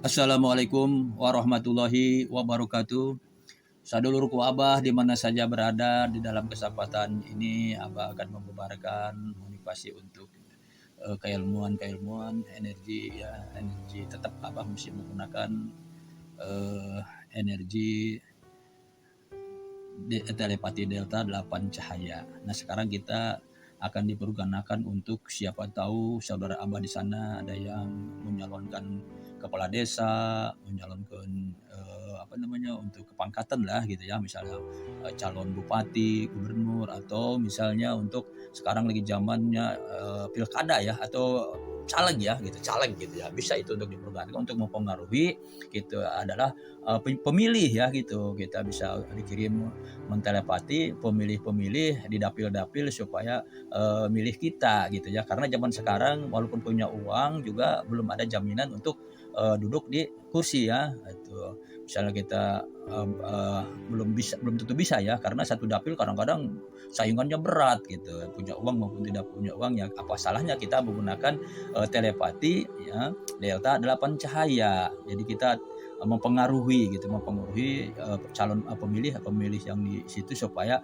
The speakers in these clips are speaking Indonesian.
Assalamualaikum warahmatullahi wabarakatuh. Sadulurku Abah di mana saja berada di dalam kesempatan ini Abah akan membubarkan motivasi untuk keilmuan energi ya energi tetap Abah mesti menggunakan eh, energi telepati delta 8 cahaya. Nah, sekarang kita akan dipergunakan untuk siapa tahu saudara Abah di sana ada yang menyalonkan kepala desa, menyalonkan untuk kepangkatan lah gitu ya, misalnya calon bupati, gubernur atau misalnya untuk sekarang lagi zamannya pilkada ya atau caleg ya gitu, caleg gitu ya. Bisa itu untuk dipergunakan untuk mempengaruhi gitu adalah pemilih ya gitu. Kita bisa dikirim mentelepati pemilih-pemilih di dapil-dapil supaya milih kita gitu ya, karena zaman sekarang walaupun punya uang juga belum ada jaminan untuk duduk di kursi ya itu. Misalnya kita belum tentu bisa ya, karena satu dapil kadang-kadang saingannya berat gitu, punya uang maupun tidak punya uang ya. Apa salahnya kita menggunakan telepati ya delta 8 cahaya, jadi kita mempengaruhi calon pemilih yang di situ supaya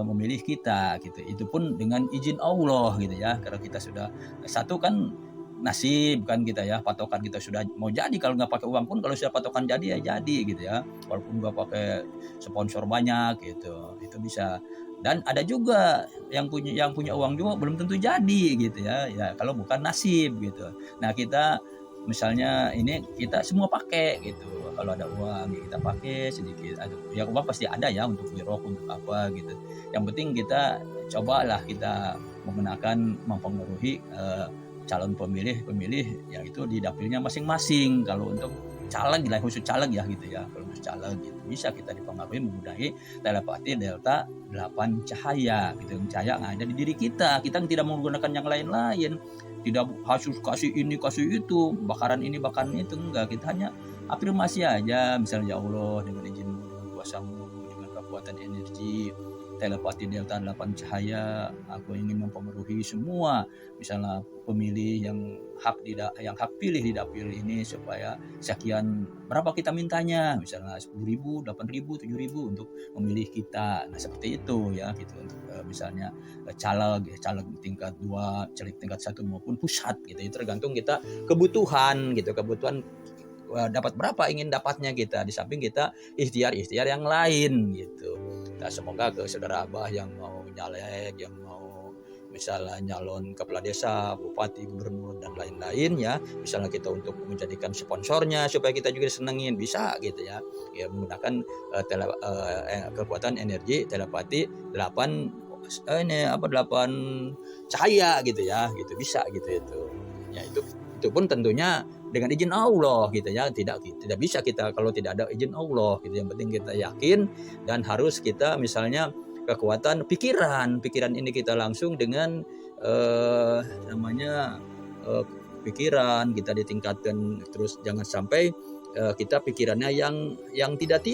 memilih kita gitu. Itu pun dengan izin Allah gitu ya. Karena kita sudah satu kan nasib kan kita ya, patokan kita sudah mau jadi, kalau nggak pakai uang pun kalau sudah patokan jadi ya jadi gitu ya, walaupun nggak pakai sponsor banyak gitu, itu bisa. Dan ada juga yang punya uang juga belum tentu jadi gitu ya, ya kalau bukan nasib gitu. Nah, kita misalnya ini kita semua pakai gitu, kalau ada uang ya kita pakai sedikit, ada ya uang pasti ada ya untuk beli rokok untuk apa gitu. Yang penting kita cobalah kita menggunakan mempengaruhi calon pemilih yang itu di dapilnya masing-masing. Kalau untuk caleg lah, khusus caleg ya gitu ya, kalau khusus caleg gitu bisa kita dipengaruhi menggunakan telepati delta 8 cahaya gitu, cahaya yang ada di diri kita. Kita tidak menggunakan yang lain-lain, tidak harus kasih ini kasih itu, bakaran ini bakaran itu, enggak. Kita hanya afirmasi aja, misalnya ya Allah dengan izin dengan kuasamu, dengan kekuatan energi telepati delta 8 cahaya, aku ingin mempengaruhi semua misalnya pemilih yang hak pilih di dapil ini supaya sekian berapa kita mintanya, misalnya 10.000, 8.000, 7.000 untuk memilih kita. Nah, seperti itu ya gitu untuk misalnya caleg tingkat 2, caleg tingkat 1 maupun pusat gitu. Itu tergantung kita kebutuhan gitu, kebutuhan dapat berapa ingin dapatnya kita, di samping kita ikhtiar yang lain gitu. Nah, semoga ke saudara Abah yang mau nyalek, yang mau misalnya nyalon kepala desa, bupati, gubernur dan lain-lain ya, misalnya kita untuk menjadikan sponsornya supaya kita juga senengin, bisa gitu ya. Ya menggunakan kekuatan energi telepati 8 8 cahaya gitu ya, gitu bisa gitu itu. Ya itu pun tentunya dengan izin Allah gitu ya, tidak bisa kita kalau tidak ada izin Allah gitu. Yang penting kita yakin, dan harus kita misalnya kekuatan pikiran ini kita langsung dengan eh, namanya eh, pikiran kita ditingkatkan terus, jangan sampai kita pikirannya yang tidak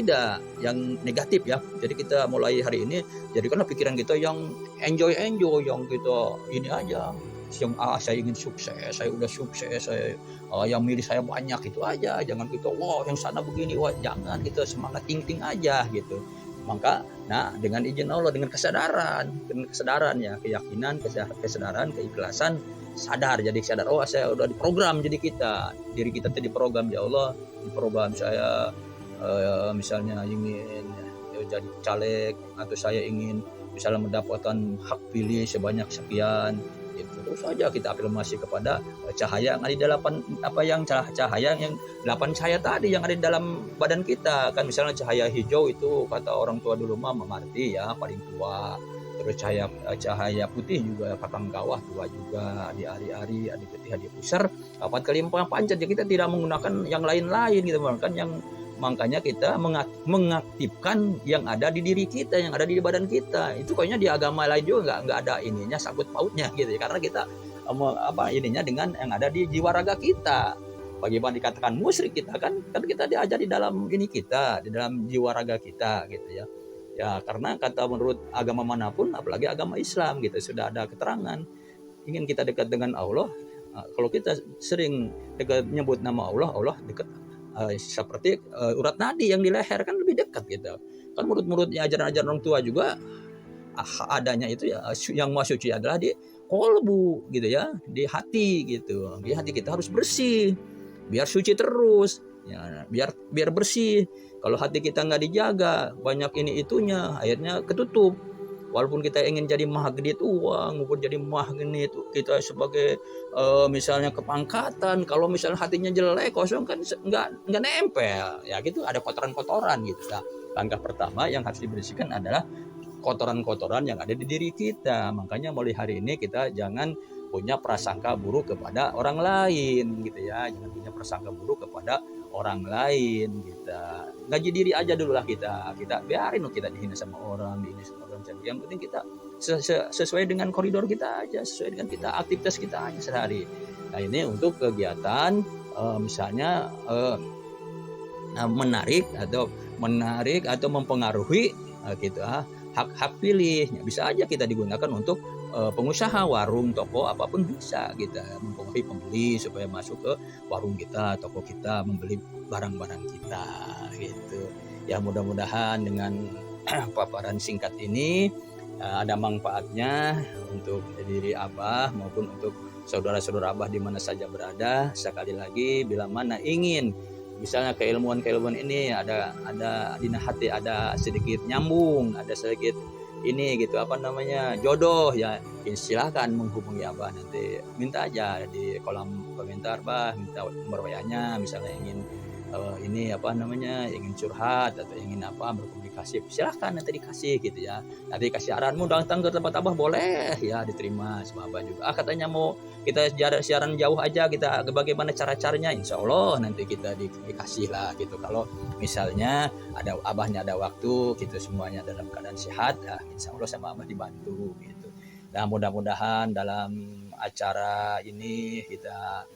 yang negatif ya. Jadi kita mulai hari ini jadikanlah pikiran kita yang enjoy yang kita ini aja, yang saya ingin sukses, saya udah sukses, saya yang milih saya banyak, itu aja. Jangan kita wah yang sana begini, wah jangan, kita semangat ting aja gitu. Maka dengan izin Allah, dengan kesadaran ya, keyakinan, kesadaran, keikhlasan, sadar, jadi sadar, oh saya udah diprogram, jadi diri kita tuh diprogram ya Allah, diprogram saya misalnya ingin jadi caleg, atau saya ingin misalnya mendapatkan hak pilih sebanyak sekian, itu terus saja kita afirmasi kepada cahaya yang ada di cahaya yang 8 cahaya tadi yang ada di dalam badan kita kan. Misalnya cahaya hijau itu kata orang tua dulu mah mengerti ya, paling tua. Terus cahaya putih juga kakang kawah tua juga, di ari-ari, adik ketih, adik pusar, kapan kali panjat ya. Kita tidak menggunakan yang lain-lain gitu kan, makanya kita mengaktifkan yang ada di diri kita, yang ada di badan kita. Itu kayaknya di agama lain juga nggak ada ininya, sangkut pautnya gitu ya, karena kita ininya dengan yang ada di jiwa raga kita. Bagaimana dikatakan musyrik kita kan kita diajar di dalam ini kita, di dalam jiwa raga kita gitu ya. Ya karena kata menurut agama manapun, apalagi agama Islam gitu, sudah ada keterangan ingin kita dekat dengan Allah. Kalau kita sering dekat nyebut nama Allah, Allah dekat seperti urat nadi yang di leher kan lebih dekat gitu. Kan murid-muridnya ajaran-ajaran orang tua juga adanya itu ya yang maha suci adalah di kolbu gitu ya, di hati gitu. Di hati kita harus bersih biar suci terus ya, biar bersih. Kalau hati kita nggak dijaga, banyak ini itunya, akhirnya ketutup. Walaupun kita ingin jadi magnet uang, maupun jadi magnet kita sebagai misalnya kepangkatan, kalau misalnya hatinya jelek kosong kan nggak nempel ya gitu, ada kotoran-kotoran gitu. Nah, langkah pertama yang harus dibersihkan adalah kotoran-kotoran yang ada di diri kita. Makanya mulai hari ini kita jangan punya prasangka buruk kepada orang lain gitu ya, jangan punya prasangka buruk kepada orang lain. Kita ngaji diri aja dulu lah, kita biarin kita dihina sama orang, dihina sama orang. Yang penting kita sesuai dengan koridor kita aja, sesuai dengan kita aktivitas kita aja sehari. Nah ini untuk kegiatan misalnya menarik atau mempengaruhi gitu hak pilih. Bisa aja kita digunakan untuk pengusaha warung, toko, apapun bisa kita mempengaruhi pembeli supaya masuk ke warung kita, toko kita, membeli barang-barang kita gitu. Ya mudah-mudahan dengan paparan singkat ini ada manfaatnya untuk diri Abah maupun untuk saudara-saudara Abah di mana saja berada. Sekali lagi, bila mana ingin misalnya keilmuan ini ada di hati, ada sedikit nyambung, ada sedikit ini gitu jodoh ya, silahkan menghubungi Abah, nanti minta aja di kolom komentar Bah, minta nomor WA-nya misalnya ingin ingin curhat atau ingin berkomunikasi, silahkan nanti dikasih gitu ya. Nanti kasih arahanmu datang ke tempat Abah boleh ya, diterima sama Abah juga. Katanya mau kita siaran jauh aja, kita bagaimana caranya, insya Allah nanti kita dikasih lah gitu. Kalau misalnya ada Abahnya ada waktu gitu, semuanya dalam keadaan sehat ya, insya Allah sama Abah dibantu gitu. Nah mudah-mudahan dalam acara ini kita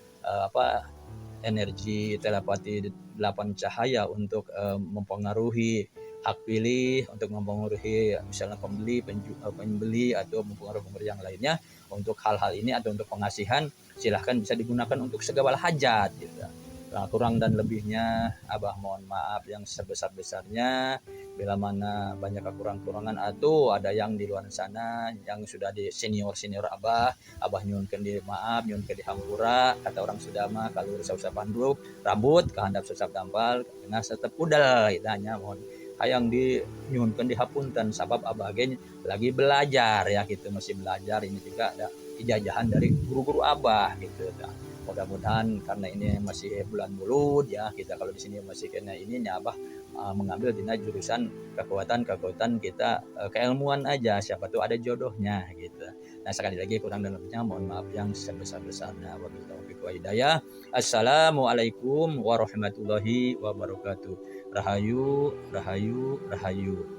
energi telepati 8 cahaya untuk mempengaruhi hak pilih, untuk mempengaruhi misalnya pembeli atau mempengaruhi pemberi yang lainnya untuk hal-hal ini atau untuk pengasihan, silahkan bisa digunakan untuk segala hajat gitu. Nah, kurang dan lebihnya Abah mohon maaf yang sebesar-besarnya. Bila mana banyak kekurangan atau ada yang di luar sana yang sudah di senior Abah nyunkeun di maaf, nyunkeun di hampura, kata orang Sunda mah kalau usah banduk rambut kehandap susah dampal dengan tetep udal itanya, mohon hayang di nyunkeun di hapunten sabab Abah ge lagi belajar ya gitu, masih belajar. Ini juga ada ijazahan dari guru-guru Abah gitu. Nah, mudah-mudahan karena ini masih bulan Mulud ya, kita kalau di sini masih kena ini Abah mengambil dina jurusan kekuatan kita keilmuan aja, siapa tuh ada jodohnya gitu. Nah sekali lagi kurang dan lebihnya mohon maaf yang sebesar-besarnya. Wabillahi taufiq wa hidayah. Assalamualaikum warahmatullahi wabarakatuh. Rahayu, rahayu, rahayu.